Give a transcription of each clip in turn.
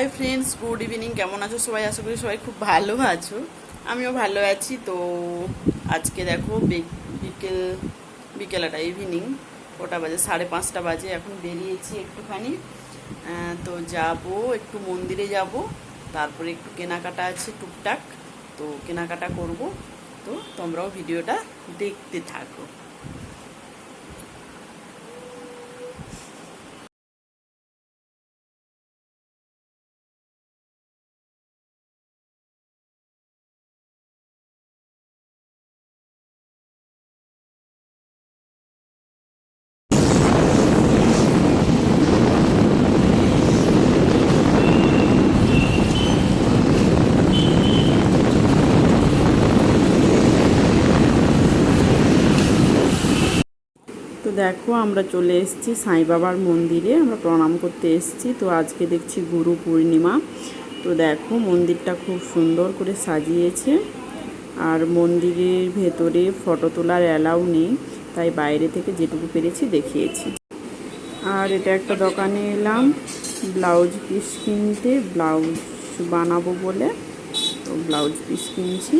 Hi friends, good evening. কেমন আছো সবাই? আশা করি সবাই খুব ভালো আছো। আমিও ভালো আছি। তো আজকে দেখো বিকেল বিকেলটা ইভিনিং, ওটা বাজে 5:30 বাজে। এখন বেরিয়েছি একটুখানি। তো যাব একটু মন্দিরে যাব, তারপরে একটু কেনাকাটা আছে টুকটাক, তো কেনাকাটা করব। তো তোমরাও ভিডিওটা দেখতে থাকো। তো দেখো, আমরা চলে এসেছি সাই বাবার মন্দিরে, আমরা প্রণাম করতে এসেছি। তো আজকে দেখছি গুরু পূর্ণিমা। তো দেখো, মন্দিরটা খুব সুন্দর করে সাজিয়েছে। আর মন্দিরের ভেতরে ফটো তোলার অ্যালাউ নেই, তাই বাইরে থেকে যেটুকু পেরেছি দেখিয়েছি। আর এটা একটা দোকানে এলাম ব্লাউজ পিস কিনতে, ব্লাউজ বানাবো বলে। তো ব্লাউজ পিস কিনছি।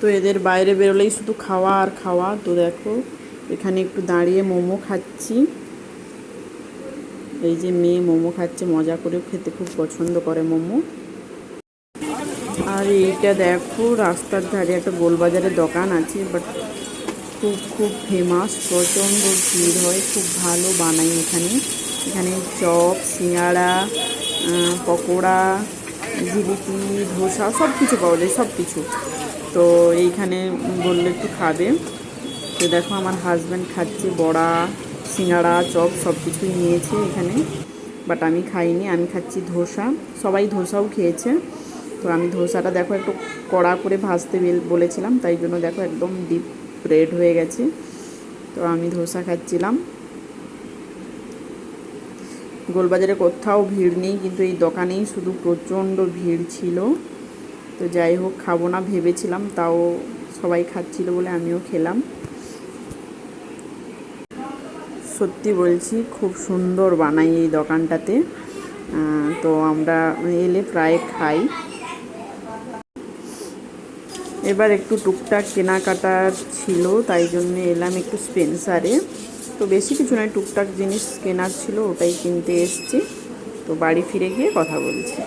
তো এদের বাইরে বেরোলেই শুধু খাওয়া আর খাওয়া। তো দেখো, এখানে একটু দাঁড়িয়ে মোমো খাচ্ছি। এই যে মেয়ে মোমো খাচ্ছে, মজা করে, খেতে খুব পছন্দ করে মোমো। আর এইটা দেখো, রাস্তার ধারে একটা গোলবাজারের দোকান আছে, বাট খুব খুব ফেমাস, প্রচণ্ড ভিড় হয়, খুব ভালো বানাই এখানে। এখানে চপ, সিঙ্গাড়া, পকোড়া, জিলিপি, ধোসা সব কিছু পাওয়া যায়, সব কিছু। তো এইখানে বললে একটু খাবে। তো দেখো, আমার হাজব্যান্ড খাচ্ছে বড়া, সিঙ্গাড়া, চপ সব কিছুই নিয়েছে এখানে, বাট আমি খাইনি। আমি খাচ্ছি ধোসা। সবাই ধোসাও খেয়েছে। তো আমি ধোসাটা দেখো একটু কড়া করে ভাজতে বলেছিলাম, তাই জন্য দেখো একদম ডিপ রেড হয়ে গেছে। তো আমি ধোসা খাচ্ছিলাম। গোলবাজারে কোথাও ভিড় নেই, কিন্তু এই দোকানেই শুধু প্রচণ্ড ভিড় ছিল। তো যাই হোক, খাবো না ভেবেছিলাম, তাও সবাই খাচ্ছিল বলে আমিও খেলাম। সত্যি বলছি, খুব সুন্দর বানাই এই দোকানটাতে। তো আমরা এলে প্রায় খাই। এবার একটু টুকটাক কেনাকাটার ছিল, তাই জন্য এলাম একটু স্পেন্সারে। তো বেশি কিছু নয়, টুকটাক জিনিস কেনার ছিল, ওটাই কিনতে এসেছি। তো বাড়ি ফিরে গিয়ে কথা বলছি।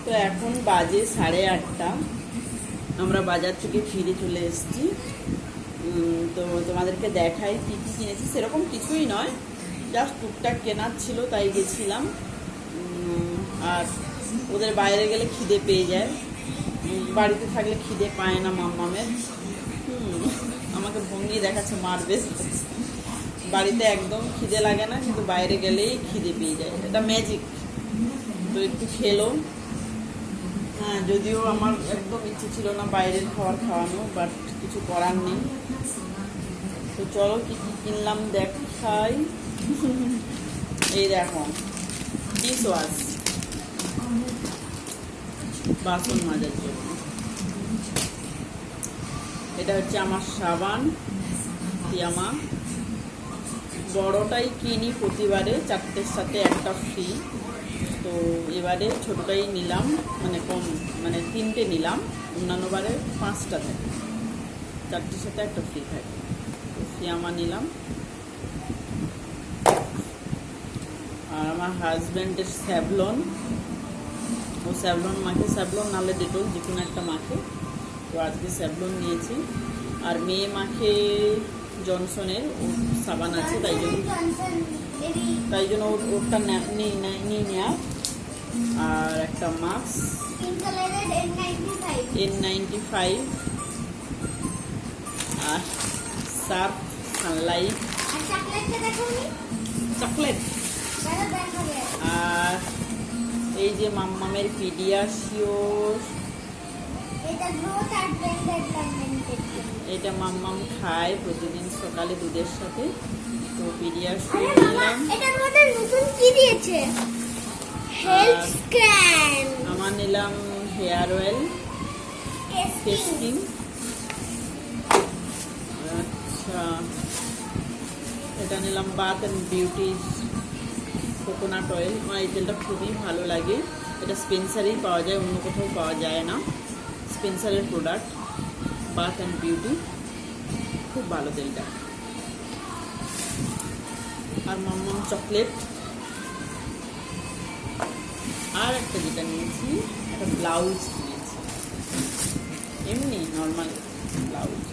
তো এখন বাজে 8:30। আমরা বাজার থেকে ফিরে চলে এসেছি। তো তোমাদেরকে দেখাই কী কী কিনেছি। সেরকম কিছুই নয়, জাস্ট টুকটাক কেনার ছিল, তাই গেছিলাম। আর ওদের বাইরে গেলে খিদে পেয়ে যায়, বাড়িতে থাকলে খিদে পায় না মাম্মামের। আমাকে ভঙ্গি দেখাচ্ছে, মারবে। বাড়িতে একদম খিদে লাগে না, কিন্তু বাইরে গেলেই খিদে পেয়ে যায়, এটা ম্যাজিক। তো একটু খেলো। হ্যাঁ, যদিও আমার একদম ইচ্ছে ছিল না বাইরের খাবার খাওয়ানো, বাট কিছু করার নেই। তো চলো কি কি কিনলাম দেখাই। এই দেখো, ডিশ ওয়াশ, বাসন মাজার জন্য। এটা হচ্ছে আমার সাবান, ফিয়ামা। বড়টাই কিনি প্রতিবারে, 4টের সাথে একটা ফ্রি। তো এবারে ছোটোটাই নিলাম, মানে কম, মানে 3টে নিলাম। অন্যান্য বারে 5টা থাকে, 4টের সাথে একটা ফ্রি থাকে। তো ফিয়ামা নিলাম। আর আমার হাজব্যান্ডের স্যাভলন, ও স্যাভলন মাখে, স্যাভলন নাহলে ডেটল, যে কোনো একটা মাখে। তো আজকে স্যাভলন নিয়েছি। আর মেয়ে মাখে জনসনের, ওর সাবান আছে, তাই জন্য ওরটা নিয়ে নেওয়া। আর একটা মাস্ক N95, আর সার্ফ সানলাইট, চকলেট। আর এই যে মাম্মামের পিডিয়াশিওর, এটা মাম্মাম খায় প্রতিদিন সকালে দুধের সাথে। তো পিডিয়াশিওর নিলাম। আমার নিলাম হেয়ার অয়েল, ফেস ক্রিম। আচ্ছা, এটা নিলাম bath and beauty coconut oil. আমার এই তেলটা খুবই ভালো লাগে। এটা স্পেন্সারেই পাওয়া যায়, অন্য কোথাও পাওয়া যায় না। স্পেন্সারের প্রোডাক্ট, বাথ অ্যান্ড বিউটি, খুব ভালো তেলটা। আর মাম্মাম চকলেট। আর একটা যেটা নিয়েছি, একটা ব্লাউজ কিনেছি, এমনি normal blouse.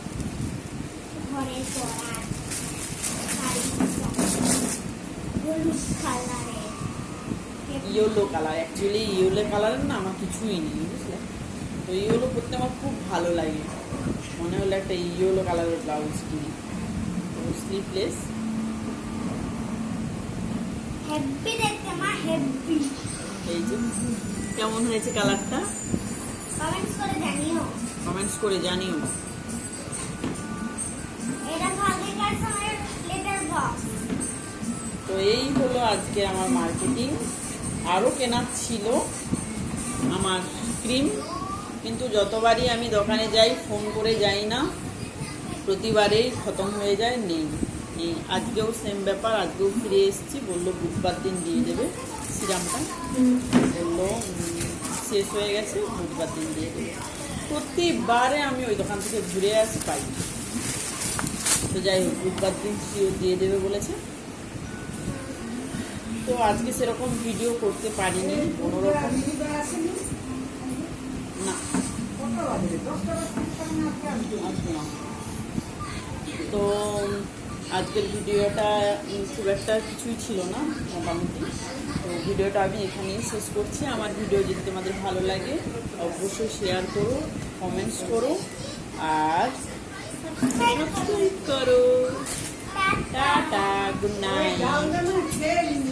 Yellow colour, actually yellow কালারের না আমার কিছুই নেই, বুঝলে। তো ইয়েলো পরতে আমার খুব ভালো লাগে, মনে হলো একটা ইয়েলো কালারের ব্লাউজ কিনি। তো স্লিভলেস। এই যে কেমন হয়েছে কালারটা, কমেন্টস করে জানিও। তো এই হলো আজকে আমার মার্কেটিং। আরও কেনার ছিল আমার ক্রিম, কিন্তু যতবারই আমি দোকানে যাই ফোন করে যাই না, প্রতিবারেই খতম হয়ে যায়, নেই। আজকেও সেম ব্যাপার, আজকেও ফিরে এসেছি, বললো বুধবার দিন দিয়ে দেবে সিরামটা, বললো শেষ হয়ে গেছে, বুধবার দিন দিয়ে দেবে। প্রতিবারে আমি ওই দোকান থেকে ঘুরে আসি, পাই। তো যাই হোক, বুধবার দিন শিওর দিয়ে দেবে বলেছে। তো আজকে সেরকম ভিডিও করতে পারিনি কোনোরকম, না। তো আজকের ভিডিওটা খুব একটা কিছুই ছিল না, মোটামুটি। তো ভিডিওটা আমি এখানেই শেষ করছি। আমার ভিডিও যদি তোমাদের ভালো লাগে অবশ্যই শেয়ার করো, কমেন্টস করো, আর সাবস্ক্রাইব করো। Tata, good night.